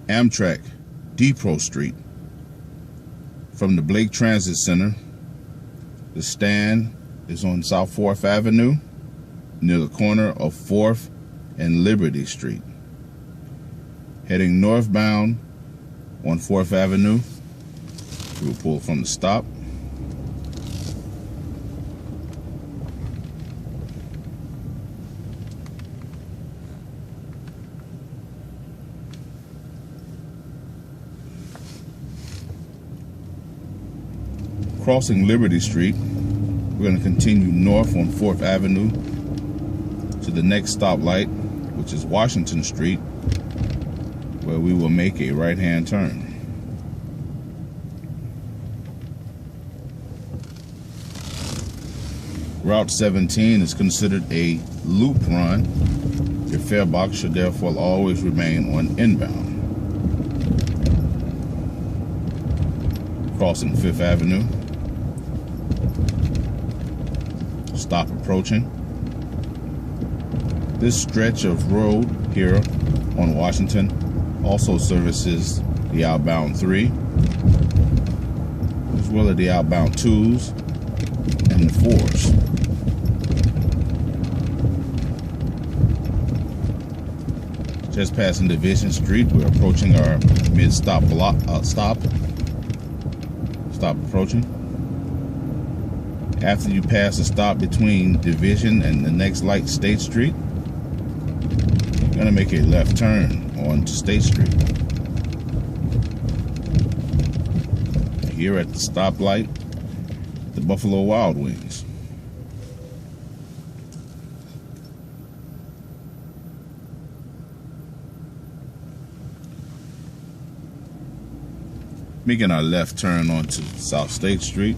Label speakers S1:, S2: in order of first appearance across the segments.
S1: Amtrak Depot Street. From the Blake Transit Center, the stand is on South 4th Avenue, near the corner of 4th and Liberty Street. Heading northbound on 4th Avenue, we will pull from the stop. Crossing Liberty Street, we're going to continue north on 4th Avenue to the next stoplight, which is Washington Street, where we will make a right-hand turn. Rte.17 is considered a loop run. Your fare box should therefore always remain on inbound. Crossing 5th Avenue. Stop approaching. This stretch of road here on Washington also services the outbound 3, as well as the outbound 2s and the 4s. Just passing Division Street, we're approaching our mid-stop stop approaching. After you pass the stop between Division and the next light, State Street, you're going to make a left turn onto State Street. Here at the stoplight, the Buffalo Wild Wings. Making our left turn onto South State Street.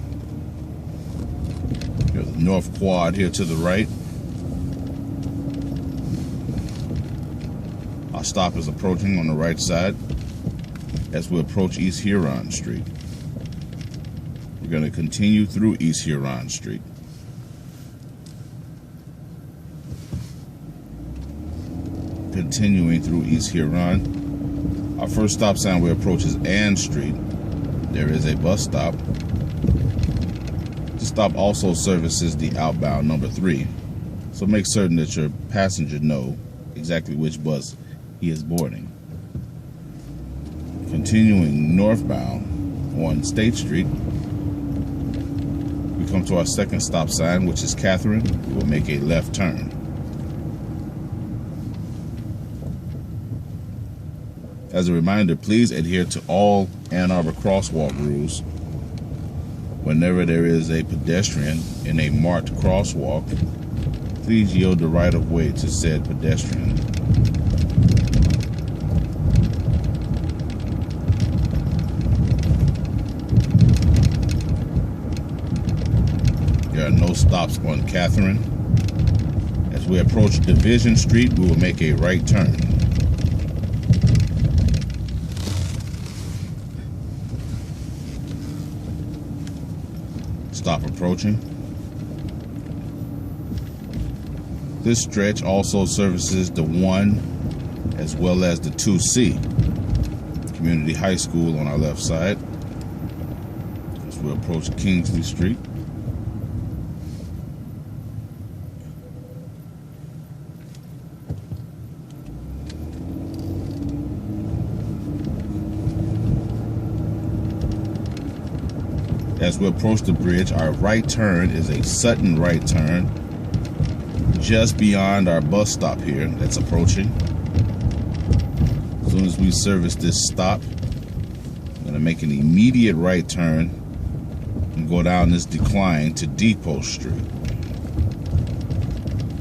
S1: The North Quad here to the right. Our stop is approaching on the right side as we approach East Huron Street. We're going to continue through East Huron Street. Continuing through East Huron. Our first stop sign we approach is Ann Street. There is a bus stop. The stop also services the outbound number 3, so make certain that your passenger know exactly which bus he is boarding. Continuing northbound on State Street, we come to our second stop sign, which is Catherine. We will make a left turn. As a reminder, please adhere to all Ann Arbor crosswalk rules. Whenever there is a pedestrian in a marked crosswalk, please yield the right of way to said pedestrian. There are no stops on Catherine. As we approach Division Street, we will make a right turn. Stop approaching. This stretch also services the 1 as well as the 2C. Community High School on our left side as we approach Kingsley Street. As we approach the bridge, our right turn is a sudden right turn just beyond our bus stop here that's approaching. As soon as we service this stop, I'm going to make an immediate right turn and go down this decline to Depot Street.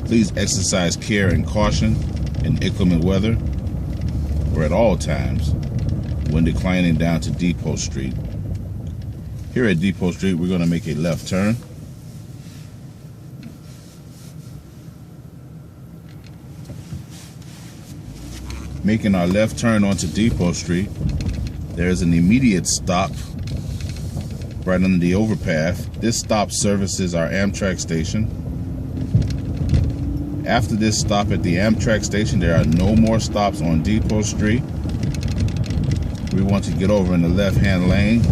S1: Please exercise care and caution in inclement weather or at all times when declining down to Depot Street. Here at Depot Street, we're going to make a left turn. Making our left turn onto Depot Street, there is an immediate stop right under the overpass. This stop services our Amtrak station. After this stop at the Amtrak station, there are no more stops on Depot Street. We want to get over in the left-hand lane.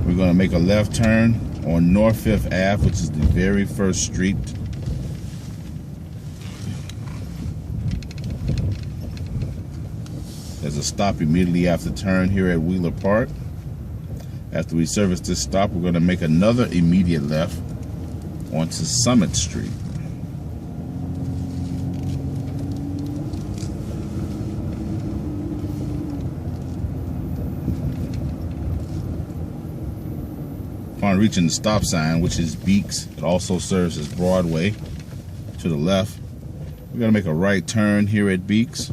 S1: We're going to make a left turn on North 5th Ave, which is the very first street. There's a stop immediately after turn here at Wheeler Park. After we service this stop, we're going to make another immediate left onto Summit Street. Upon reaching the stop sign, which is Beeks, it also serves as Broadway, to the left, we're going to make a right turn here at Beeks.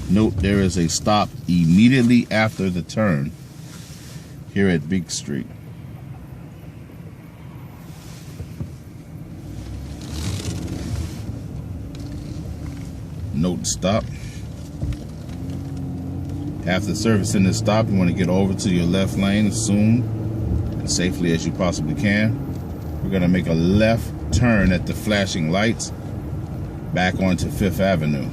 S1: Note there is a stop immediately after the turn here at Beeks Street. Note stop. After servicing this stop, you want to get over to your left lane as soon and safely as you possibly can. We're going to make a left turn at the flashing lights back onto 5th Avenue.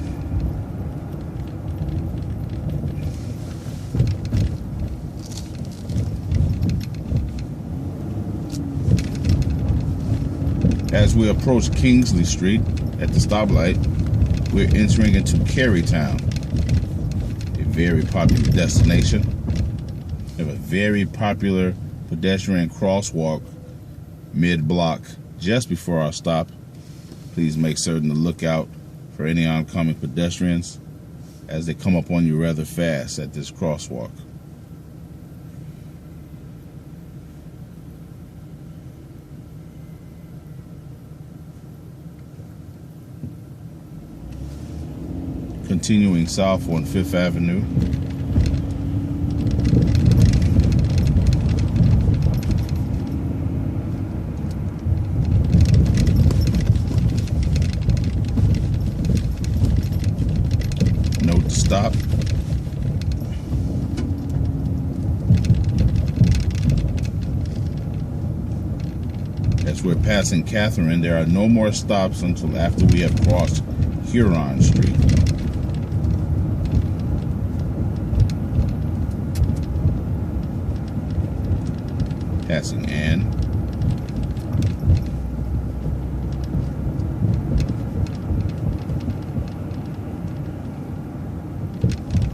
S1: As we approach Kingsley Street at the stoplight, we're entering into Carytown, a very popular destination. We have a very popular pedestrian crosswalk mid-block just before our stop. Please make certain to look out for any oncoming pedestrians as they come up on you rather fast at this crosswalk. Continuing south on 5th Avenue. Note to stop. As we're passing Catherine, there are no more stops until after we have crossed Huron Street. Passing Ann.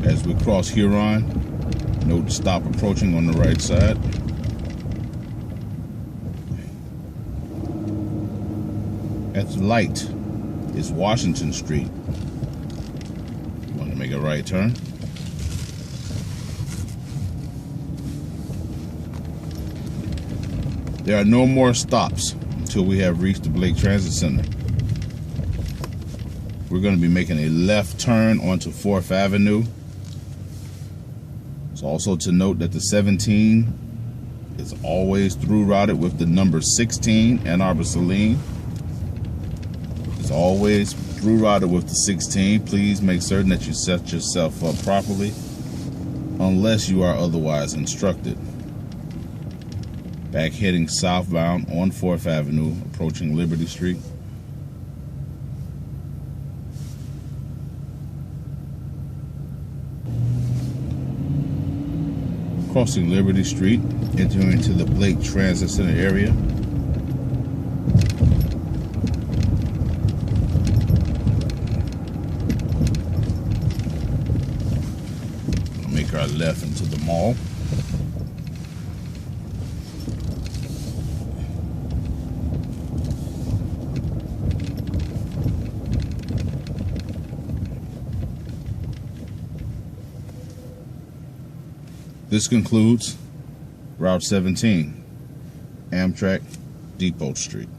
S1: As we cross Huron, note to stop approaching on the right side. At the light is Washington Street. You want to make a right turn. There are no more stops until we have reached the Blake Transit Center. We're going to be making a left turn onto 4th Avenue. It's also to note that the 17 is always through routed with the number 16, Ann Arbor Saline. It's always through routed with the 16. Please make certain that you set yourself up properly unless you are otherwise instructed. Back heading southbound on 4th Avenue, approaching Liberty Street. Crossing Liberty Street, entering into the Blake Transit Center area. We'll make our left into the mall. This concludes Route 17, Amtrak, Depot Street.